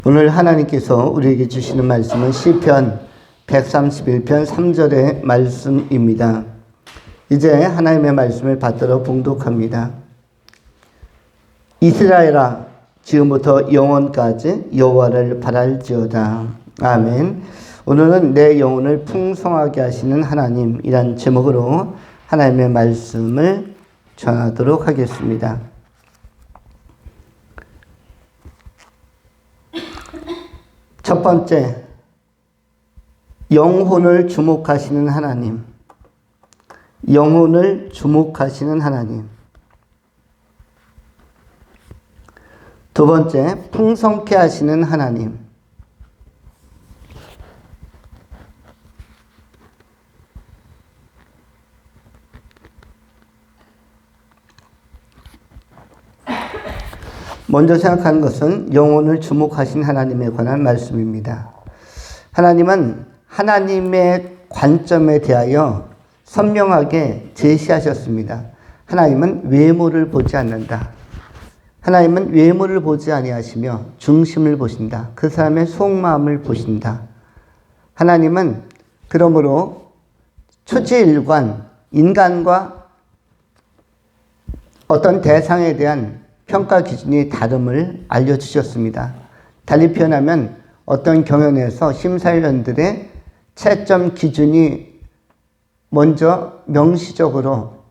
오늘 하나님께서 우리에게 주시는 말씀은 시편 131편 3절의 말씀입니다. 이제 하나님의 말씀을 받들어 봉독합니다. 이스라엘아, 지금부터 영원까지 여호와를 바랄지어다. 아멘. 오늘은 내 영혼을 풍성하게 하시는 하나님이란 제목으로 하나님의 말씀을 전하도록 하겠습니다. 첫 번째, 영혼을 주목하시는 하나님. 영혼을 주목하시는 하나님. 두 번째, 풍성케 하시는 하나님. 먼저 생각하는 것은 영혼을 주목하신 하나님에 관한 말씀입니다. 하나님은 하나님의 관점에 대하여 선명하게 제시하셨습니다. 하나님은 외모를 보지 않는다. 하나님은 외모를 보지 아니하시며 중심을 보신다. 그 사람의 속마음을 보신다. 하나님은 그러므로 초지일관, 인간과 어떤 대상에 대한 평가 기준이 다름을 알려주셨습니다. 달리 표현하면 어떤 경연에서 심사위원들의 채점 기준이 먼저 명시적으로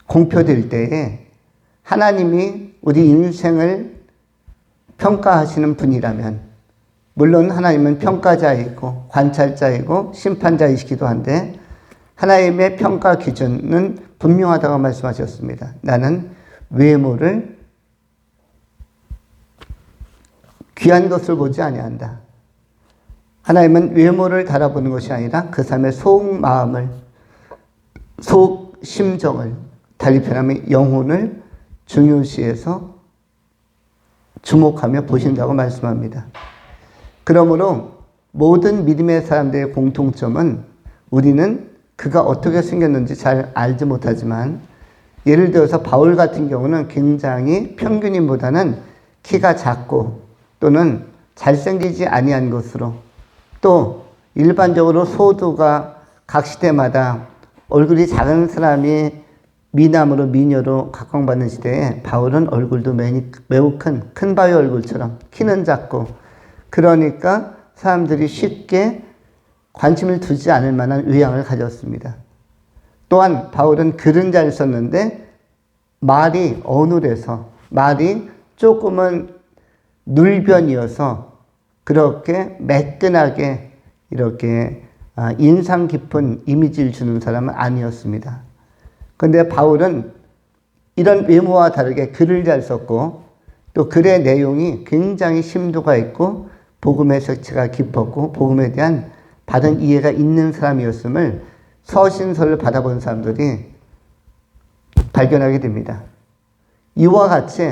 공표될 때에 하나님이 우리 인생을 평가하시는 분이라면, 물론 하나님은 평가자이고 관찰자이고 심판자이시기도 한데 하나님의 평가 기준은 분명하다고 말씀하셨습니다. 나는 외모를 귀한 것을 보지 아니한다. 하나님은 외모를 달아보는 것이 아니라 그 사람의 속마음을, 속심정을, 달리 표현하면 영혼을 중요시해서 주목하며 보신다고 말씀합니다. 그러므로 모든 믿음의 사람들의 공통점은 우리는 그가 어떻게 생겼는지 잘 알지 못하지만, 예를 들어서 바울 같은 경우는 굉장히 평균인보다는 키가 작고 또는 잘생기지 아니한 것으로, 또 일반적으로 소두가 각 시대마다 얼굴이 작은 사람이 미남으로 미녀로 각광받는 시대에 바울은 얼굴도 매우 큰 바위 얼굴처럼 키는 작고, 그러니까 사람들이 쉽게 관심을 두지 않을 만한 외양을 가졌습니다. 또한 바울은 글은 잘 썼는데 말이 어눌해서, 말이 조금은 눌변이어서 그렇게 매끈하게 이렇게 인상 깊은 이미지를 주는 사람은 아니었습니다. 그런데 바울은 이런 외모와 다르게 글을 잘 썼고, 또 글의 내용이 굉장히 심도가 있고 복음의 색채가 깊었고 복음에 대한 바른 이해가 있는 사람이었음을 서신서를 받아본 사람들이 발견하게 됩니다. 이와 같이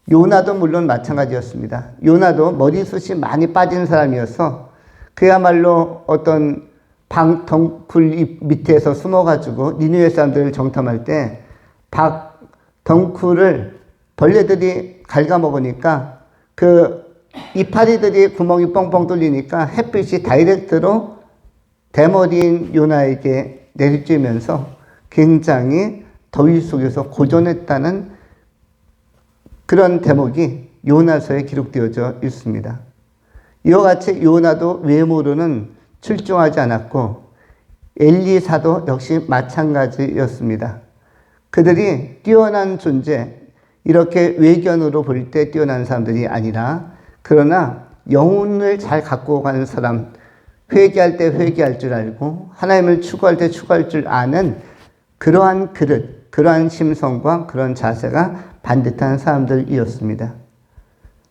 요나도 물론 마찬가지였습니다. 요나도 머리숱이 많이 빠진 사람이어서 그야말로 어떤 덩굴 밑에서 숨어가지고 니느웨 사람들을 정탐할 때 덩굴을 벌레들이 갉아먹으니까 그 이파리들이 구멍이 뻥뻥 뚫리니까 햇빛이 다이렉트로 대머리인 요나에게 내리쬐면서 굉장히 더위 속에서 고전했다는 그런 대목이 요나서에 기록되어져 있습니다. 이와 같이 요나도 외모로는 출중하지 않았고 엘리사도 역시 마찬가지였습니다. 그들이 뛰어난 존재, 이렇게 외견으로 볼 때 뛰어난 사람들이 아니라, 그러나 영혼을 잘 갖고 가는 사람, 회개할 때 회개할 줄 알고 하나님을 추구할 때 추구할 줄 아는 그러한 그릇, 그러한 심성과 그런 자세가 반듯한 사람들이었습니다.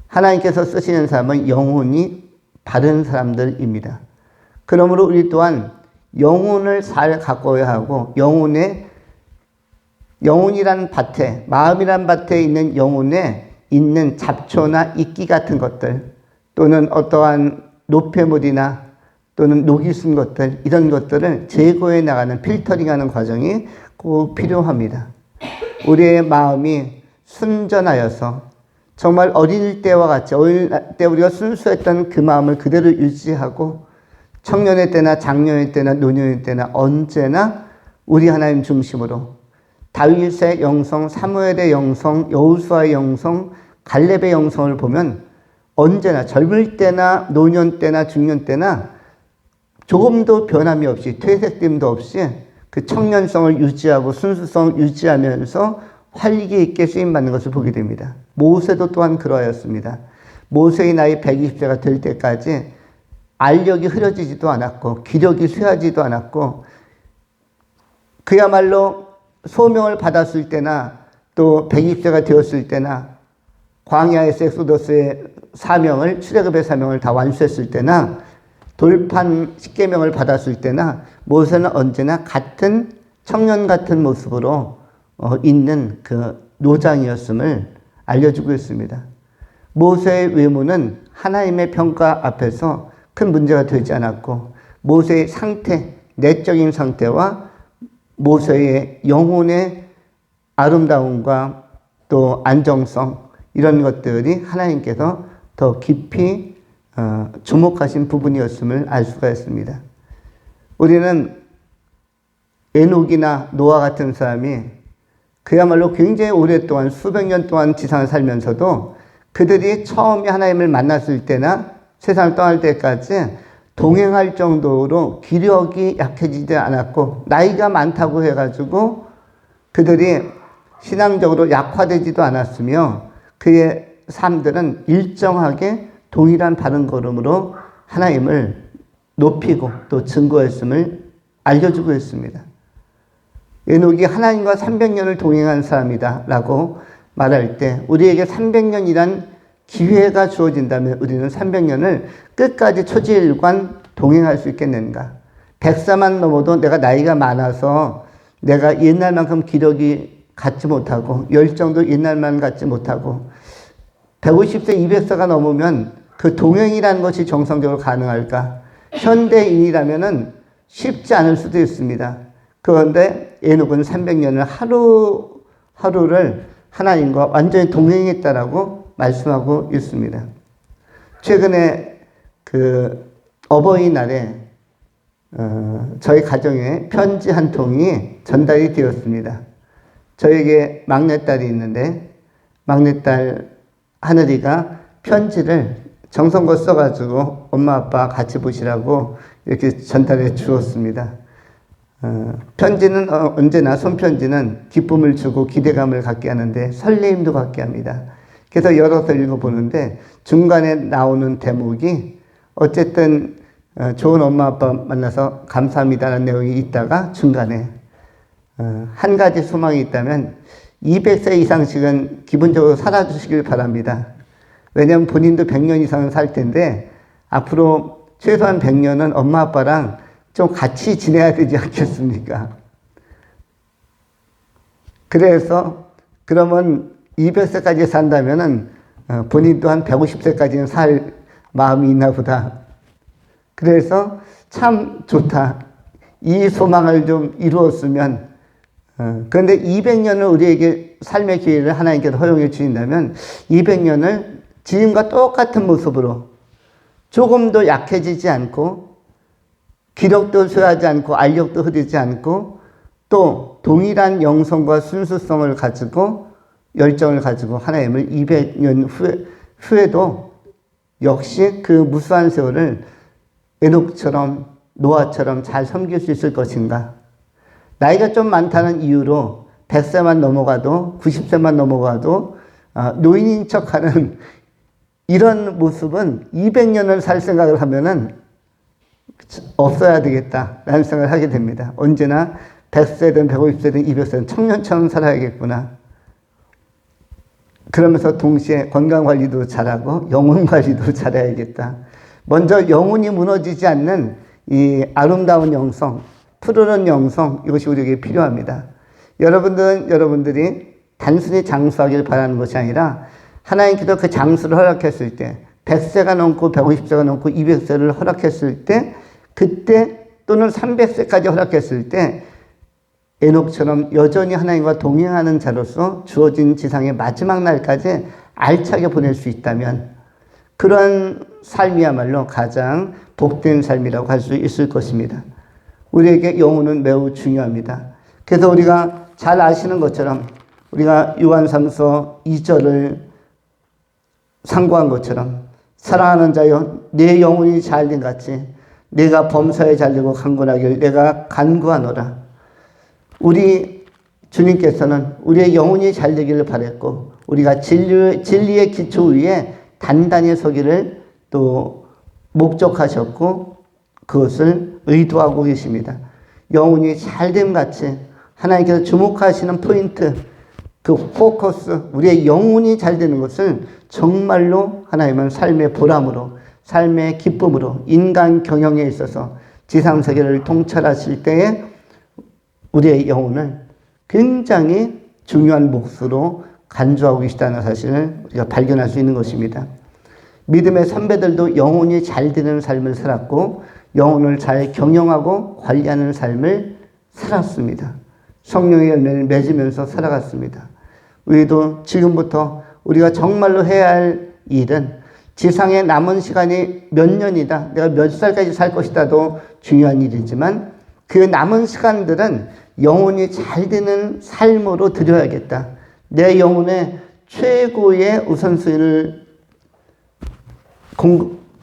하나님께서 쓰시는 사람은 영혼이 바른 사람들입니다. 그러므로 우리 또한 영혼을 잘 가꿔야 하고, 영혼이란 밭에, 마음이란 밭에 있는 영혼에 있는 잡초나 이끼 같은 것들, 또는 어떠한 노폐물이나 또는 녹이 쓴 것들, 이런 것들을 제거해 나가는 필터링하는 과정이 꼭 필요합니다. 우리의 마음이 순전하여서 정말 어릴 때와 같이 어릴 때 우리가 순수했던 그 마음을 그대로 유지하고 청년의 때나 장년의 때나 노년의 때나 언제나 우리 하나님 중심으로 다윗의 영성, 사무엘의 영성, 여호수아의 영성, 갈렙의 영성을 보면 언제나 젊을 때나 노년 때나 중년 때나 조금도 변함이 없이 퇴색됨도 없이 그 청년성을 유지하고 순수성을 유지하면서 활기 있게 쓰임받는 것을 보게 됩니다. 모세도 또한 그러하였습니다. 모세의 나이 120세가 될 때까지 알력이 흐려지지도 않았고 기력이 쇠하지도 않았고 그야말로 소명을 받았을 때나 또 120세가 되었을 때나 광야에서 엑소더스의 사명을 출애굽의 사명을 다 완수했을 때나 돌판 십계명을 받았을 때나 모세는 언제나 같은 청년 같은 모습으로 있는 그 노장이었음을 알려주고 있습니다. 모세의 외모는 하나님의 평가 앞에서 큰 문제가 되지 않았고 모세의 상태, 내적인 상태와 모세의 영혼의 아름다움과 또 안정성 이런 것들이 하나님께서 더 깊이 주목하신 부분이었음을 알 수가 있습니다. 우리는 에녹이나 노아 같은 사람이 그야말로 굉장히 오랫동안 수백 년 동안 지상을 살면서도 그들이 처음에 하나님을 만났을 때나 세상을 떠날 때까지 동행할 정도로 기력이 약해지지 않았고 나이가 많다고 해가지고 그들이 신앙적으로 약화되지도 않았으며 그의 삶들은 일정하게 동일한 바른 걸음으로 하나님을 높이고 또 증거했음을 알려주고 있습니다. 에녹이 하나님과 300년을 동행한 사람이다 라고 말할 때 우리에게 300년이란 기회가 주어진다면 우리는 300년을 끝까지 초지일관 동행할 수 있겠는가? 100세만 넘어도 내가 나이가 많아서 내가 옛날만큼 기력이 갖지 못하고 열정도 옛날만 갖지 못하고 150세, 200세가 넘으면 그 동행이라는 것이 정상적으로 가능할까? 현대인이라면은 쉽지 않을 수도 있습니다. 그런데 에녹은 300년을 하루하루를 하나님과 완전히 동행했다라고 말씀하고 있습니다. 최근에 그 어버이날에 저희 가정에 편지 한 통이 전달이 되었습니다. 저에게 막내딸이 있는데 막내딸 하늘이가 편지를 정성껏 써가지고 엄마 아빠 같이 보시라고 이렇게 전달해 주었습니다. 편지는 언제나 손편지는 기쁨을 주고 기대감을 갖게 하는데 설레임도 갖게 합니다. 그래서 열어서 읽어보는데 중간에 나오는 대목이 어쨌든 좋은 엄마 아빠 만나서 감사합니다라는 내용이 있다가 중간에 한 가지 소망이 있다면 200세 이상씩은 기본적으로 살아주시길 바랍니다. 왜냐하면 본인도 100년 이상은 살 텐데 앞으로 최소한 100년은 엄마 아빠랑 좀 같이 지내야 되지 않겠습니까? 그래서 그러면 200세까지 산다면은 본인도 한 150세까지는 살 마음이 있나 보다. 그래서 참 좋다. 이 소망을 좀 이루었으면 그런데 200년을 우리에게 삶의 기회를 하나님께서 허용해 주신다면 200년을 지금과 똑같은 모습으로 조금도 약해지지 않고 기력도 쇠하지 않고 알력도 흐리지 않고 또 동일한 영성과 순수성을 가지고 열정을 가지고 하나님을 200년 후에도 역시 그 무수한 세월을 에녹처럼 노아처럼 잘 섬길 수 있을 것인가? 나이가 좀 많다는 이유로 100세만 넘어가도 90세만 넘어가도 노인인 척하는 이런 모습은 200년을 살 생각을 하면은 없어야 되겠다라는 생각을 하게 됩니다. 언제나 100세든 150세든 200세든 청년처럼 살아야겠구나. 그러면서 동시에 건강관리도 잘하고 영혼관리도 잘해야겠다. 먼저 영혼이 무너지지 않는 이 아름다운 영성, 푸르른 영성, 이것이 우리에게 필요합니다. 여러분들이 단순히 장수하길 바라는 것이 아니라 하나님께서 그 장수를 허락했을 때 100세가 넘고 150세가 넘고 200세를 허락했을 때 그때 또는 300세까지 허락했을 때 에녹처럼 여전히 하나님과 동행하는 자로서 주어진 지상의 마지막 날까지 알차게 보낼 수 있다면 그런 삶이야말로 가장 복된 삶이라고 할 수 있을 것입니다. 우리에게 영혼은 매우 중요합니다. 그래서 우리가 잘 아시는 것처럼 우리가 요한삼서 2절을 상고한 것처럼 사랑하는 자여 내 영혼이 잘된 같이 내가 범사에 잘되고 강건하길 내가 간구하노라. 우리 주님께서는 우리의 영혼이 잘되기를 바랬고 우리가 진리의 기초 위에 단단히 서기를 또 목적하셨고 그것을 의도하고 계십니다. 영혼이 잘됨 같이 하나님께서 주목하시는 포인트, 그 포커스, 우리의 영혼이 잘 되는 것을 정말로 하나님은 삶의 보람으로, 삶의 기쁨으로, 인간 경영에 있어서 지상세계를 통찰하실 때에 우리의 영혼을 굉장히 중요한 몫으로 간주하고 계시다는 사실을 우리가 발견할 수 있는 것입니다. 믿음의 선배들도 영혼이 잘 되는 삶을 살았고 영혼을 잘 경영하고 관리하는 삶을 살았습니다. 성령의 열매를 맺으면서 살아갔습니다. 우리도 지금부터 우리가 정말로 해야 할 일은 지상에 남은 시간이 몇 년이다, 내가 몇 살까지 살 것이다도 중요한 일이지만 그 남은 시간들은 영혼이 잘 되는 삶으로 드려야겠다. 내 영혼의 최고의 우선순위를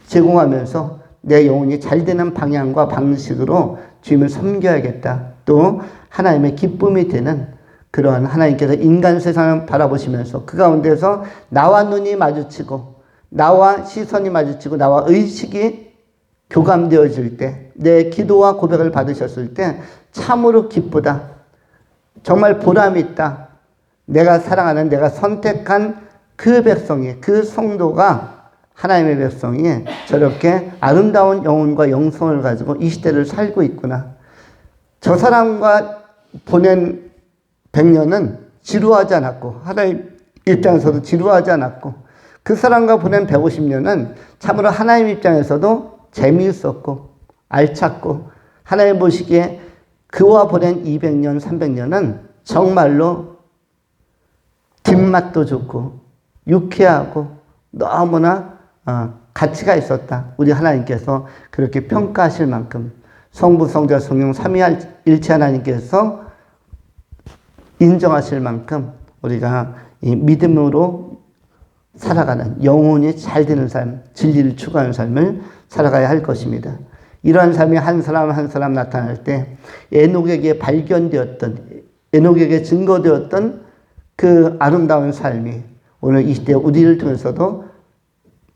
제공하면서 내 영혼이 잘 되는 방향과 방식으로 주님을 섬겨야겠다. 또 하나님의 기쁨이 되는 그러한 하나님께서 인간 세상을 바라보시면서 그 가운데서 나와 눈이 마주치고 나와 시선이 마주치고 나와 의식이 교감되어질 때 내 기도와 고백을 받으셨을 때 참으로 기쁘다. 정말 보람이 있다. 내가 사랑하는 내가 선택한 그 백성이 그 성도가 하나님의 백성이 저렇게 아름다운 영혼과 영성을 가지고 이 시대를 살고 있구나. 저 사람과 보낸 100년은 지루하지 않았고 하나님 입장에서도 지루하지 않았고 그 사람과 보낸 150년은 참으로 하나님 입장에서도 재미있었고 알찼고 하나님 보시기에 그와 보낸 200년, 300년은 정말로 뒷맛도 좋고 유쾌하고 너무나 가치가 있었다. 우리 하나님께서 그렇게 평가하실 만큼 성부, 성자, 성령 삼위일체 하나님께서 인정하실 만큼 우리가 이 믿음으로 살아가는 영혼이 잘 되는 삶, 진리를 추구하는 삶을 살아가야 할 것입니다. 이러한 삶이 한 사람 한 사람 나타날 때 에녹에게 발견되었던, 에녹에게 증거되었던 그 아름다운 삶이 오늘 이 시대 우리를 통해서도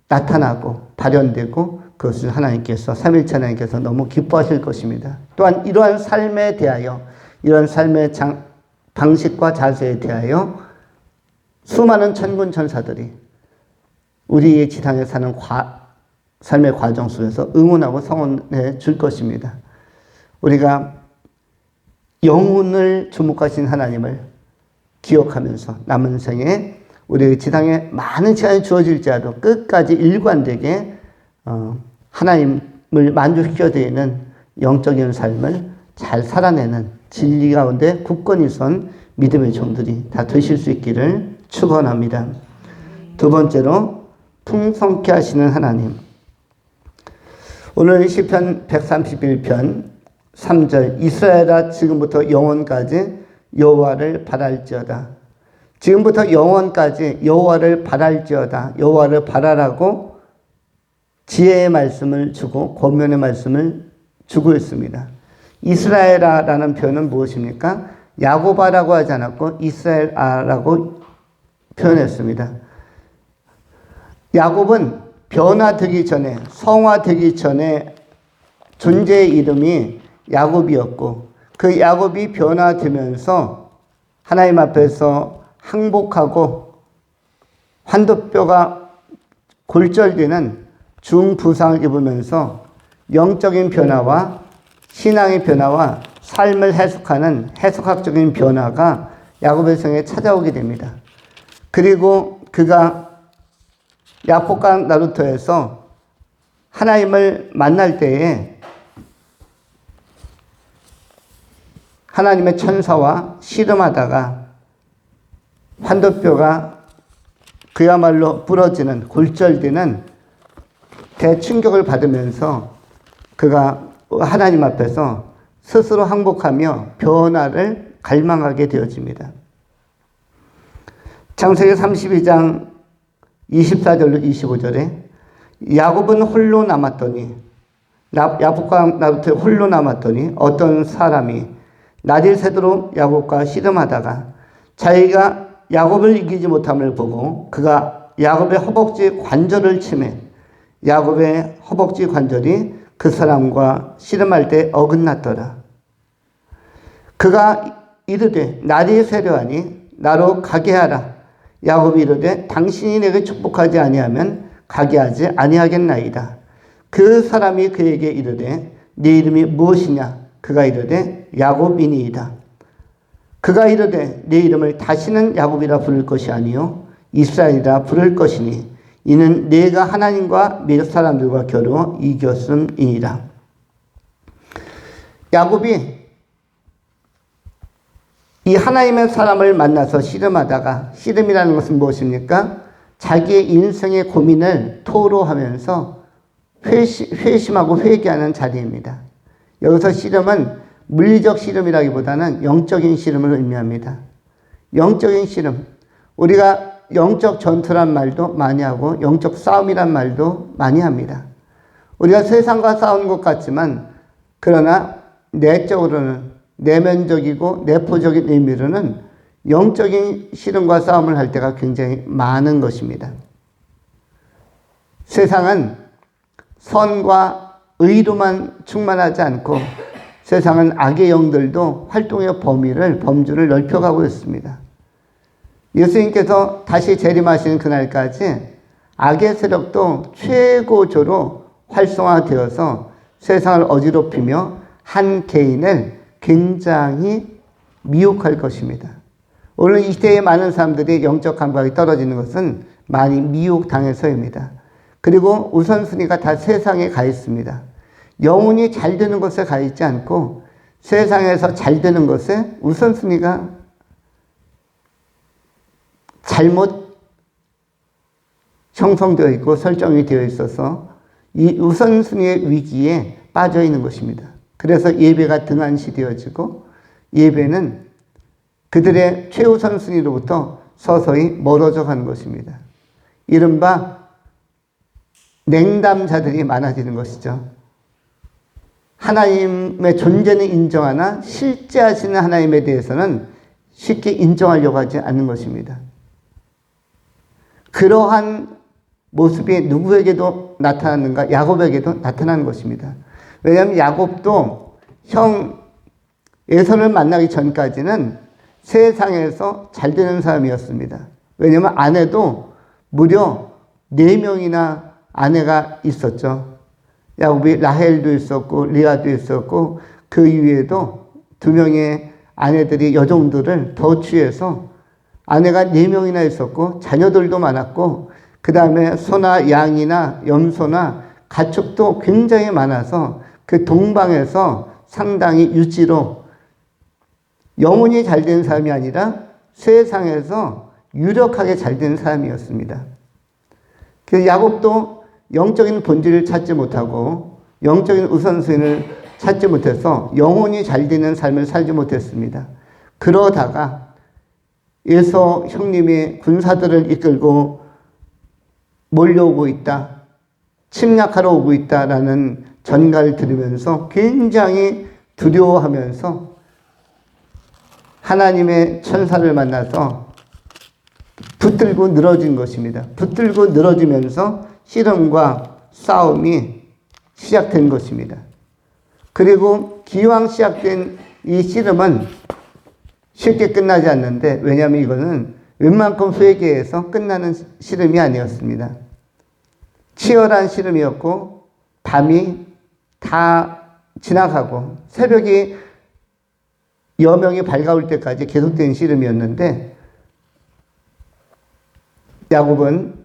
나타나고 발현되고 그것을 하나님께서 삼위일체 하나님께서 너무 기뻐하실 것입니다. 또한 이러한 삶에 대하여 이러한 삶의 방식과 자세에 대하여 수많은 천군 천사들이 우리의 지상에 사는 삶의 과정 속에서 응원하고 성원해 줄 것입니다. 우리가 영혼을 주목하신 하나님을 기억하면서 남은 생에 우리의 지상에 많은 시간이 주어질지라도 끝까지 일관되게 하나님을 만족시켜야 되는 영적인 삶을 잘 살아내는 진리 가운데 굳건히 선 믿음의 종들이 다 되실 수 있기를 축원합니다. 두 번째로 풍성케 하시는 하나님. 오늘 시편 131편 3절 이스라엘아 지금부터 영원까지 여호와를 바랄지어다. 지금부터 영원까지 여호와를 바랄지어다. 여호와를 바라라고 지혜의 말씀을 주고 권면의 말씀을 주고 있습니다. 이스라엘아라는 표현은 무엇입니까? 야고바라고 하지 않았고 이스라엘아라고 표현했습니다. 야곱은 변화되기 전에, 성화되기 전에 존재의 이름이 야곱이었고 그 야곱이 변화되면서 하나님 앞에서 항복하고 환도뼈가 골절되는 중부상을 입으면서 영적인 변화와 신앙의 변화와 삶을 해석하는 해석학적인 변화가 야곱의 생에 찾아오게 됩니다. 그리고 그가 야복강 나루터에서 하나님을 만날 때에 하나님의 천사와 씨름하다가 환도뼈가 그야말로 부러지는 골절되는 대충격을 받으면서 그가 하나님 앞에서 스스로 항복하며 변화를 갈망하게 되어집니다. 창세기 32장 24절로 25절에 야곱은 홀로 남았더니 야곱과 나루토에 홀로 남았더니 어떤 사람이 낮을 새도록 야곱과 씨름하다가 자기가 야곱을 이기지 못함을 보고 그가 야곱의 허벅지 관절을 치매 야곱의 허벅지 관절이 그 사람과 씨름할 때 어긋났더라. 그가 이르되 날이 세려하니 나로 가게 하라. 야곱이 이르되 당신이 내게 축복하지 아니하면 가게 하지 아니하겠나이다. 그 사람이 그에게 이르되 네 이름이 무엇이냐? 그가 이르되 야곱이니이다. 그가 이르되 네 이름을 다시는 야곱이라 부를 것이 아니요 이스라엘이라 부를 것이니 이는 네가 하나님과 몇 사람들과 겨루 이겼음이니라. 야곱이 이 하나님의 사람을 만나서 씨름하다가, 씨름이라는 것은 무엇입니까? 자기의 인생의 고민을 토로하면서 회심하고 회개하는 자리입니다. 여기서 씨름은 물리적 씨름이라기보다는 영적인 씨름을 의미합니다. 영적인 씨름, 우리가 영적 전투란 말도 많이 하고 영적 싸움이란 말도 많이 합니다. 우리가 세상과 싸우는 것 같지만 그러나 내적으로는, 내면적이고 내포적인 의미로는 영적인 씨름과 싸움을 할 때가 굉장히 많은 것입니다. 세상은 선과 의로만 충만하지 않고 세상은 악의 영들도 활동의 범주를 넓혀가고 있습니다. 예수님께서 다시 재림하시는 그날까지 악의 세력도 최고조로 활성화되어서 세상을 어지럽히며 한 개인을 굉장히 미혹할 것입니다. 오늘 이 시대에 많은 사람들이 영적 감각이 떨어지는 것은 많이 미혹당해서입니다. 그리고 우선순위가 다 세상에 가 있습니다. 영혼이 잘 되는 것에 가 있지 않고 세상에서 잘 되는 것에 우선순위가 잘못 형성되어 있고 설정이 되어 있어서 이 우선순위의 위기에 빠져 있는 것입니다. 그래서 예배가 등한시되어지고 예배는 그들의 최우선순위로부터 서서히 멀어져 가는 것입니다. 이른바 냉담자들이 많아지는 것이죠. 하나님의 존재는 인정하나 실제하시는 하나님에 대해서는 쉽게 인정하려고 하지 않는 것입니다. 그러한 모습이 누구에게도 나타났는가? 야곱에게도 나타나는 것입니다. 왜냐하면 야곱도 형 에서를 만나기 전까지는 세상에서 잘 되는 사람이었습니다. 왜냐하면 아내도 무려 4명이나 아내가 있었죠. 야곱이 라헬도 있었고 리아도 있었고 그 이외에도 2명의 아내들이 여종들을 더 취해서 아내가 4명이나 있었고 자녀들도 많았고 그 다음에 소나 양이나 염소나 가축도 굉장히 많아서 그 동방에서 상당히 유지로 영혼이 잘 된 사람이 아니라 세상에서 유력하게 잘 된 사람이었습니다. 그래서 야곱도 영적인 본질을 찾지 못하고 영적인 우선순위를 찾지 못해서 영혼이 잘 되는 삶을 살지 못했습니다. 그러다가 에서 형님이 군사들을 이끌고 몰려오고 있다, 침략하러 오고 있다라는 전가를 들으면서 굉장히 두려워하면서 하나님의 천사를 만나서 붙들고 늘어진 것입니다. 붙들고 늘어지면서 씨름과 싸움이 시작된 것입니다. 그리고 기왕 시작된 이 씨름은 쉽게 끝나지 않는데, 왜냐하면 이거는 웬만큼 회개해서 끝나는 씨름이 아니었습니다. 치열한 씨름이었고 밤이 다 지나가고 새벽이 여명이 밝아올 때까지 계속된 씨름이었는데 야곱은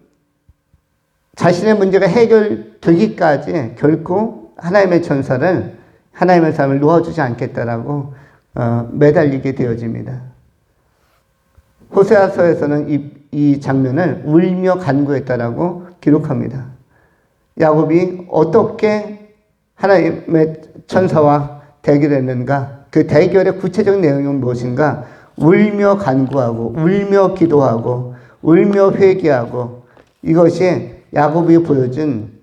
자신의 문제가 해결되기까지 결코 하나님의 천사를, 하나님의 사람을 놓아주지 않겠다라고 매달리게 되어집니다. 호세아서에서는 이 장면을 울며 간구했다라고 기록합니다. 야곱이 어떻게 하나님의 천사와 대결했는가? 그 대결의 구체적 내용은 무엇인가? 울며 간구하고, 울며 기도하고, 울며 회개하고, 이것이 야곱이 보여준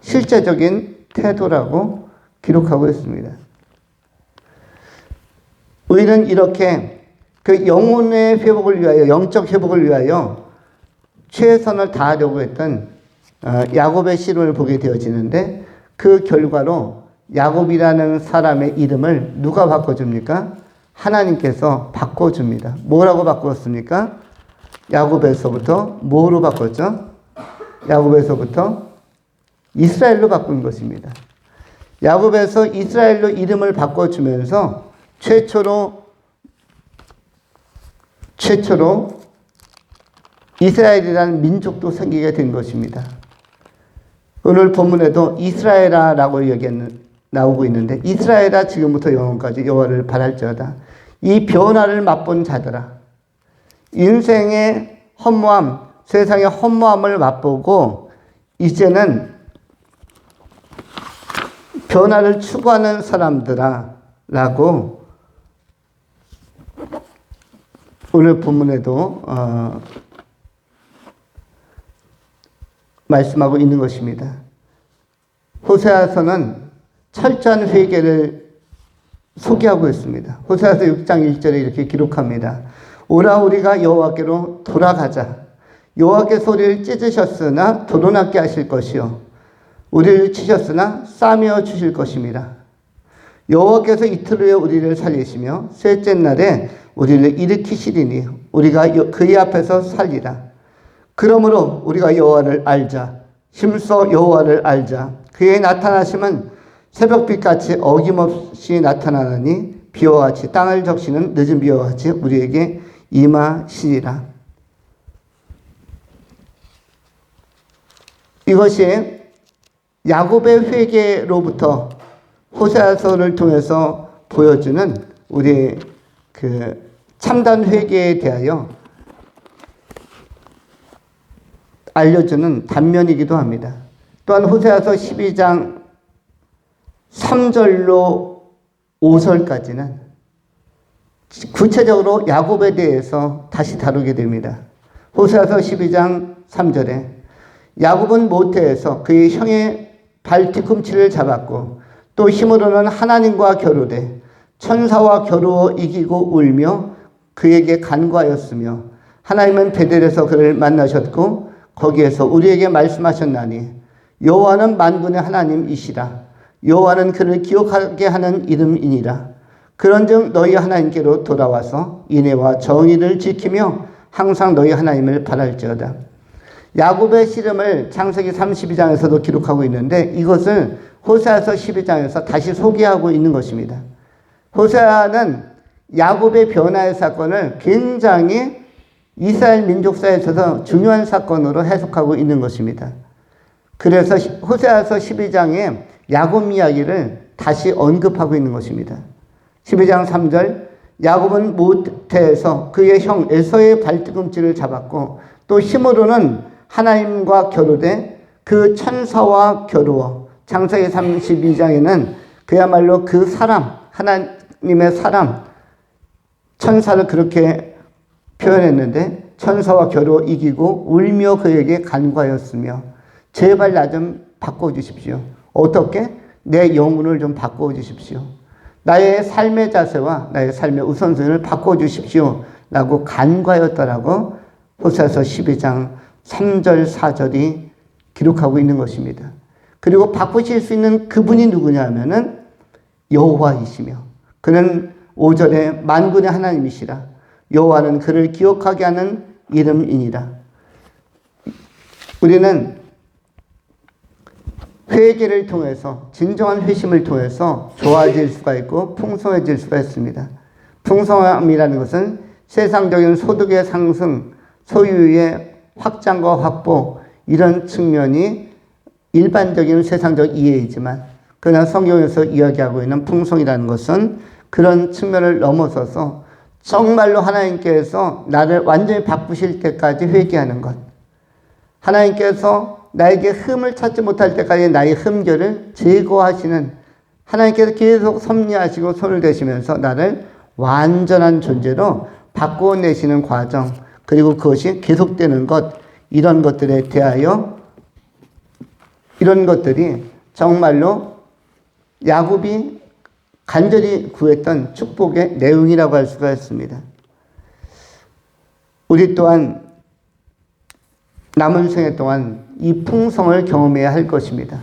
실제적인 태도라고 기록하고 있습니다. 우리는 이렇게 그 영혼의 회복을 위하여, 영적 회복을 위하여 최선을 다하려고 했던 야곱의 시론을 보게 되어지는데, 그 결과로 야곱이라는 사람의 이름을 누가 바꿔줍니까? 하나님께서 바꿔줍니다. 뭐라고 바꾸었습니까? 야곱에서부터 뭐로 바꿨죠? 야곱에서부터 이스라엘로 바꾼 것입니다. 야곱에서 이스라엘로 이름을 바꿔주면서 최초로 이스라엘이라는 민족도 생기게 된 것입니다. 오늘 본문에도 이스라엘아라고 나오고 있는데, 이스라엘아 지금부터 영원까지 여호와를 바랄지어다. 이 변화를 맛본 자들아, 인생의 허무함, 세상의 허무함을 맛보고 이제는 변화를 추구하는 사람들아 라고 오늘 본문에도 말씀하고 있는 것입니다. 호세아서는 철저한 회개를 소개하고 있습니다. 호세아서 6장 1절에 이렇게 기록합니다. 오라 우리가 여호와께로 돌아가자. 여호와께 소리를 찢으셨으나 도로나게 하실 것이요 우리를 치셨으나 싸매어 주실 것입니다. 여호와께서 이틀 후에 우리를 살리시며 셋째 날에 우리를 일으키시리니 우리가 그의 앞에서 살리라. 그러므로 우리가 여호와를 알자. 힘써 여호와를 알자. 그의 나타나심은 새벽빛같이 어김없이 나타나느니 비와 같이 땅을 적시는 늦은 비와 같이 우리에게 임하시리라. 이것이 야곱의 회개로부터 호세아서를 통해서 보여주는 우리 그 참단 회개에 대하여 알려주는 단면이기도 합니다. 또한 호세아서 12장 3절로 5절까지는 구체적으로 야곱에 대해서 다시 다루게 됩니다. 호세아서 12장 3절에 야곱은 모태에서 그의 형의 발 뒤꿈치를 잡았고 또 힘으로는 하나님과 겨루되 천사와 겨루어 이기고 울며 그에게 간구하였으며 하나님은 베델에서 그를 만나셨고 거기에서 우리에게 말씀하셨나니 여호와는 만군의 하나님이시라. 여호와는 그를 기억하게 하는 이름이니라. 그런즉 너희 하나님께로 돌아와서 인애와 정의를 지키며 항상 너희 하나님을 바랄지어다. 야곱의 씨름을 창세기 32장에서도 기록하고 있는데 이것을 호세아서 12장에서 다시 소개하고 있는 것입니다. 호세아는 야곱의 변화의 사건을 굉장히 이스라엘 민족사에 있어서 중요한 사건으로 해석하고 있는 것입니다. 그래서 호세아서 12장에 야곱 이야기를 다시 언급하고 있는 것입니다. 12장 3절 야곱은 모태에서 그의 형 에서의 발뒤꿈치를 잡았고 또 힘으로는 하나님과 겨루되 그 천사와 겨루어. 창세기 32장에는 그야말로 그 사람, 하나님의 사람, 천사를 그렇게 표현했는데 천사와 겨루어 이기고 울며 그에게 간구하였으며 제발 나 좀 바꿔주십시오. 어떻게? 내 영혼을 좀 바꿔주십시오. 나의 삶의 자세와 나의 삶의 우선순위를 바꿔주십시오 라고 간구하였다라고 호세아서 12장 3절 4절이 기록하고 있는 것입니다. 그리고 바꾸실 수 있는 그분이 누구냐 하면은 여호와이시며 그는 5절에 만군의 하나님이시라. 여호와는 그를 기억하게 하는 이름이니라. 우리는 회개를 통해서 진정한 회심을 통해서 좋아질 수가 있고 풍성해질 수가 있습니다. 풍성함이라는 것은 세상적인 소득의 상승, 소유의 확장과 확보 이런 측면이 일반적인 세상적 이해이지만 그러나 성경에서 이야기하고 있는 풍성이라는 것은 그런 측면을 넘어서서 정말로 하나님께서 나를 완전히 바꾸실 때까지 회개하는 것. 하나님께서 나에게 흠을 찾지 못할 때까지 나의 흠결을 제거하시는, 하나님께서 계속 섭리하시고 손을 대시면서 나를 완전한 존재로 바꿔내시는 과정, 그리고 그것이 계속되는 것, 이런 것들에 대하여, 이런 것들이 정말로 야곱이 간절히 구했던 축복의 내용이라고 할 수가 있습니다. 우리 또한 남은 생애 동안 이 풍성을 경험해야 할 것입니다.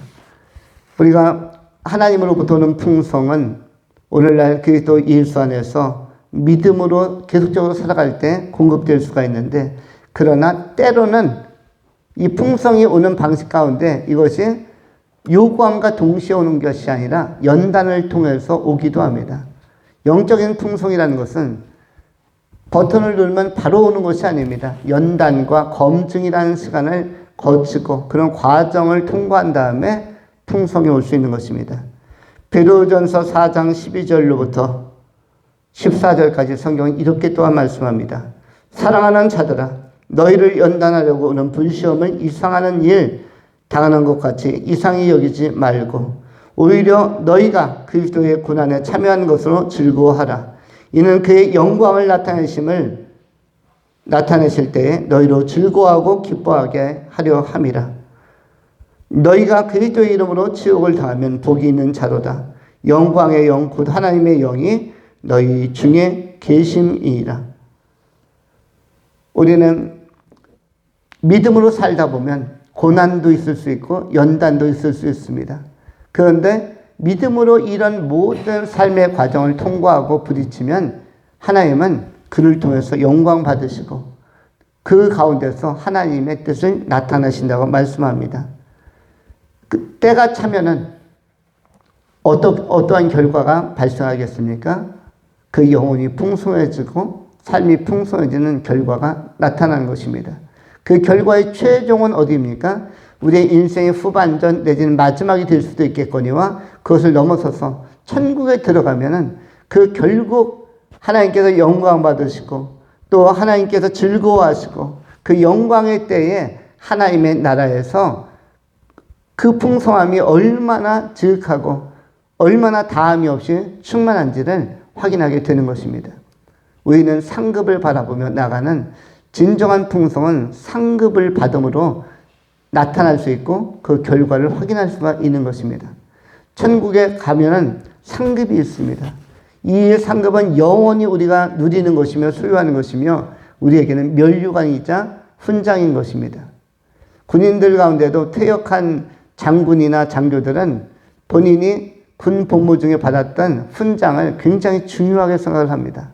우리가 하나님으로부터 오는 풍성은 오늘날 그리스도 예수 안에서 믿음으로 계속적으로 살아갈 때 공급될 수가 있는데, 그러나 때로는 이 풍성이 오는 방식 가운데 이것이 요구함과 동시에 오는 것이 아니라 연단을 통해서 오기도 합니다. 영적인 풍성이라는 것은 버튼을 누르면 바로 오는 것이 아닙니다. 연단과 검증이라는 시간을 거치고 그런 과정을 통과한 다음에 풍성이 올 수 있는 것입니다. 베드로전서 4장 12절로부터 14절까지 성경은 이렇게 또한 말씀합니다. 사랑하는 자들아, 너희를 연단하려고 오는 불시험을 이상하는 일 당하는 것 같이 이상히 여기지 말고 오히려 너희가 그리스도의 고난에 참여한 것으로 즐거워하라. 이는 그의 영광을 나타내실 때에 너희로 즐거워하고 기뻐하게 하려 함이라. 너희가 그리스도의 이름으로 치욕을 당하면 복이 있는 자로다. 영광의 영 곧 하나님의 영이 너희 중에 계심이니라. 우리는 믿음으로 살다 보면 고난도 있을 수 있고 연단도 있을 수 있습니다. 그런데 믿음으로 이런 모든 삶의 과정을 통과하고 부딪히면 하나님은 그를 통해서 영광 받으시고 그 가운데서 하나님의 뜻을 나타내신다고 말씀합니다. 그 때가 차면은 어떠한 결과가 발생하겠습니까? 그 영혼이 풍성해지고 삶이 풍성해지는 결과가 나타나는 것입니다. 그 결과의 최종은 어디입니까? 우리의 인생의 후반전 내지는 마지막이 될 수도 있겠거니와 그것을 넘어서서 천국에 들어가면은 그 결국 하나님께서 영광 받으시고 또 하나님께서 즐거워하시고 그 영광의 때에 하나님의 나라에서 그 풍성함이 얼마나 지극하고 얼마나 다함이 없이 충만한지를 확인하게 되는 것입니다. 우리는 상급을 바라보며 나가는 진정한 풍성은 상급을 받음으로 나타날 수 있고 그 결과를 확인할 수가 있는 것입니다. 천국에 가면은 상급이 있습니다. 이 상급은 영원히 우리가 누리는 것이며 소유하는 것이며 우리에게는 면류관이자 훈장인 것입니다. 군인들 가운데도 퇴역한 장군이나 장교들은 본인이 군 복무 중에 받았던 훈장을 굉장히 중요하게 생각을 합니다.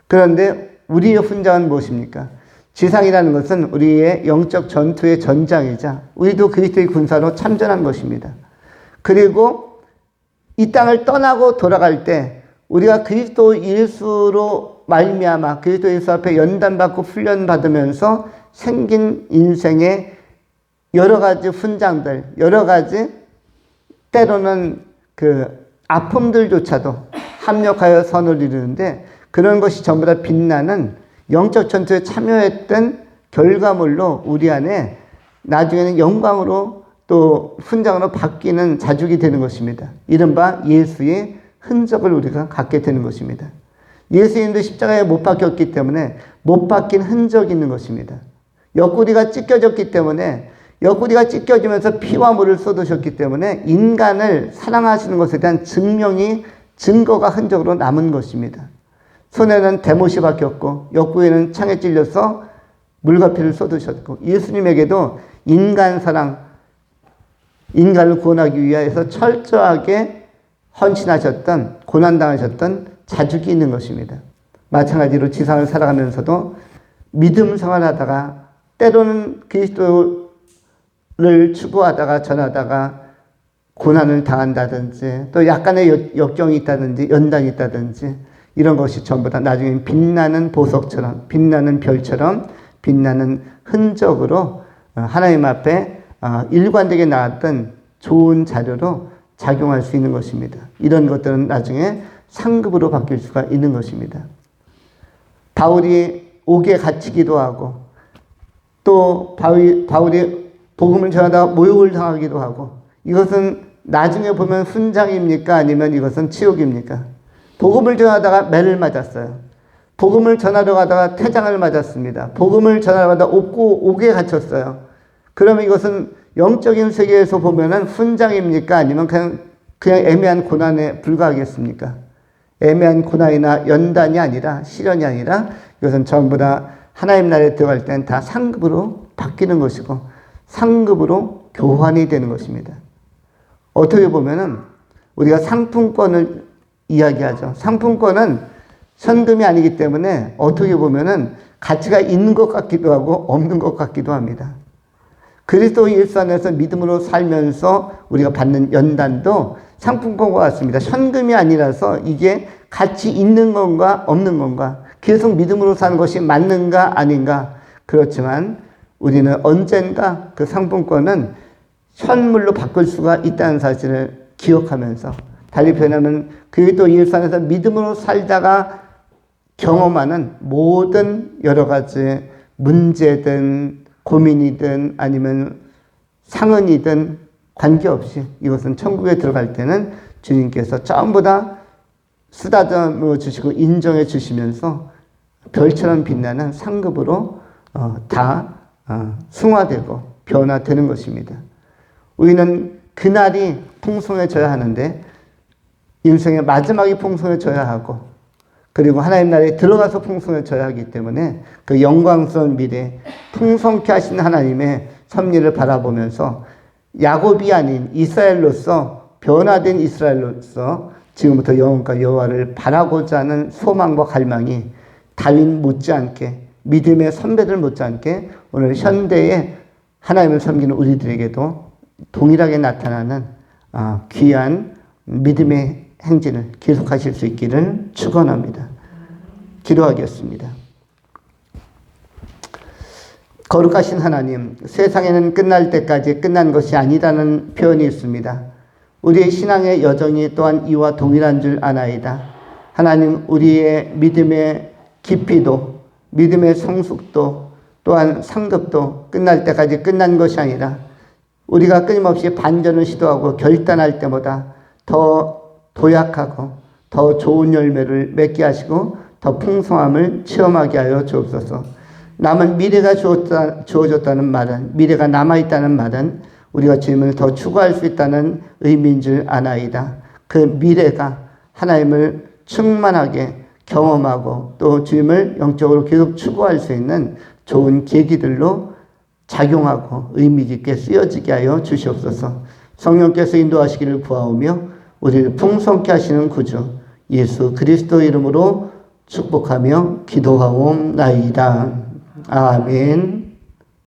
그런데 우리의 훈장은 무엇입니까? 지상이라는 것은 우리의 영적 전투의 전장이자 우리도 그리스도의 군사로 참전한 것입니다. 그리고 이 땅을 떠나고 돌아갈 때 우리가 그리스도 예수로 말미암아 그리스도 예수 앞에 연단받고 훈련받으면서 생긴 인생의 여러 가지 훈장들, 여러 가지 때로는 그 아픔들조차도 합력하여 선을 이루는데 그런 것이 전부 다 빛나는 영적 전투에 참여했던 결과물로 우리 안에 나중에는 영광으로 또 훈장으로 바뀌는 자죽이 되는 것입니다. 이른바 예수의 흔적을 우리가 갖게 되는 것입니다. 예수님도 십자가에 못 박혔기 때문에 못 박힌 흔적이 있는 것입니다. 옆구리가 찢겨졌기 때문에 옆구리가 찢겨지면서 피와 물을 쏟으셨기 때문에 인간을 사랑하시는 것에 대한 증거가 흔적으로 남은 것입니다. 손에는 대못이 박혔고 옆구리에는 창에 찔려서 물과 피를 쏟으셨고 예수님에게도 인간 사랑, 인간을 구원하기 위해서 철저하게 헌신하셨던, 고난당하셨던 자죽이 있는 것입니다. 마찬가지로 지상을 살아가면서도 믿음 생활하다가 때로는 그리스도를 추구하다가 전하다가 고난을 당한다든지 또 약간의 역경이 있다든지 연단이 있다든지 이런 것이 전부 다 나중에 빛나는 보석처럼 빛나는 별처럼 빛나는 흔적으로 하나님 앞에 일관되게 나왔던 좋은 자료로 작용할 수 있는 것입니다. 이런 것들은 나중에 상급으로 바뀔 수가 있는 것입니다. 바울이 옥에 갇히기도 하고 또 바울이 복음을 전하다가 모욕을 당하기도 하고 이것은 나중에 보면 훈장입니까? 아니면 이것은 치욕입니까? 복음을 전하다가 매를 맞았어요. 복음을 전하러 가다가 태장을 맞았습니다. 복음을 전하러 가다가 옥에 갇혔어요. 그러면 이것은 영적인 세계에서 보면은 훈장입니까? 아니면 그냥 애매한 고난에 불과하겠습니까? 애매한 고난이나 연단이 아니라 시련이 아니라 이것은 전부 다 하나님 나라에 들어갈 때는 다 상급으로 바뀌는 것이고 상급으로 교환이 되는 것입니다. 어떻게 보면은 우리가 상품권을 이야기하죠. 상품권은 현금이 아니기 때문에 어떻게 보면은 가치가 있는 것 같기도 하고 없는 것 같기도 합니다. 그리스도 예수 안에서 믿음으로 살면서 우리가 받는 연단도 상품권과 같습니다. 현금이 아니라서 이게 가치 있는 건가 없는 건가, 계속 믿음으로 사는 것이 맞는가 아닌가. 그렇지만 우리는 언젠가 그 상품권은 현물로 바꿀 수가 있다는 사실을 기억하면서, 달리 표현하면 그리스도 예수 안에서 믿음으로 살다가 경험하는 모든 여러 가지 문제든 고민이든 아니면 상흔이든 관계없이 이것은 천국에 들어갈 때는 주님께서 전부 다 쓰다듬어 주시고 인정해 주시면서 별처럼 빛나는 상급으로 다 승화되고 변화되는 것입니다. 우리는 그날이 풍성해져야 하는데 인생의 마지막이 풍성해져야 하고 그리고 하나님 나라에 들어가서 풍성해져야 하기 때문에 그 영광스러운 미래 풍성케 하신 하나님의 섭리를 바라보면서 야곱이 아닌 이스라엘로서, 변화된 이스라엘로서 지금부터 영원과 여호와를 바라고자 하는 소망과 갈망이 다윗 못지않게, 믿음의 선배들 못지않게 오늘 현대에 하나님을 섬기는 우리들에게도 동일하게 나타나는 귀한 믿음의 행진을 계속하실 수 있기를 축원합니다. 기도하겠습니다. 거룩하신 하나님, 세상에는 끝날 때까지 끝난 것이 아니라는 표현이 있습니다. 우리의 신앙의 여정이 또한 이와 동일한 줄 아나이다. 하나님, 우리의 믿음의 깊이도, 믿음의 성숙도, 또한 상급도 끝날 때까지 끝난 것이 아니라 우리가 끊임없이 반전을 시도하고 결단할 때보다 더 도약하고 더 좋은 열매를 맺게 하시고 더 풍성함을 체험하게 하여 주옵소서. 남은 미래가 주어졌다는 말은, 미래가 남아있다는 말은 우리가 주님을 더 추구할 수 있다는 의미인 줄 아나이다. 그 미래가 하나님을 충만하게 경험하고 또 주님을 영적으로 계속 추구할 수 있는 좋은 계기들로 작용하고 의미 깊게 쓰여지게 하여 주시옵소서. 성령께서 인도하시기를 구하오며 우리를 풍성케 하시는 구주 예수 그리스도 이름으로 축복하며 기도하옵나이다. 아멘.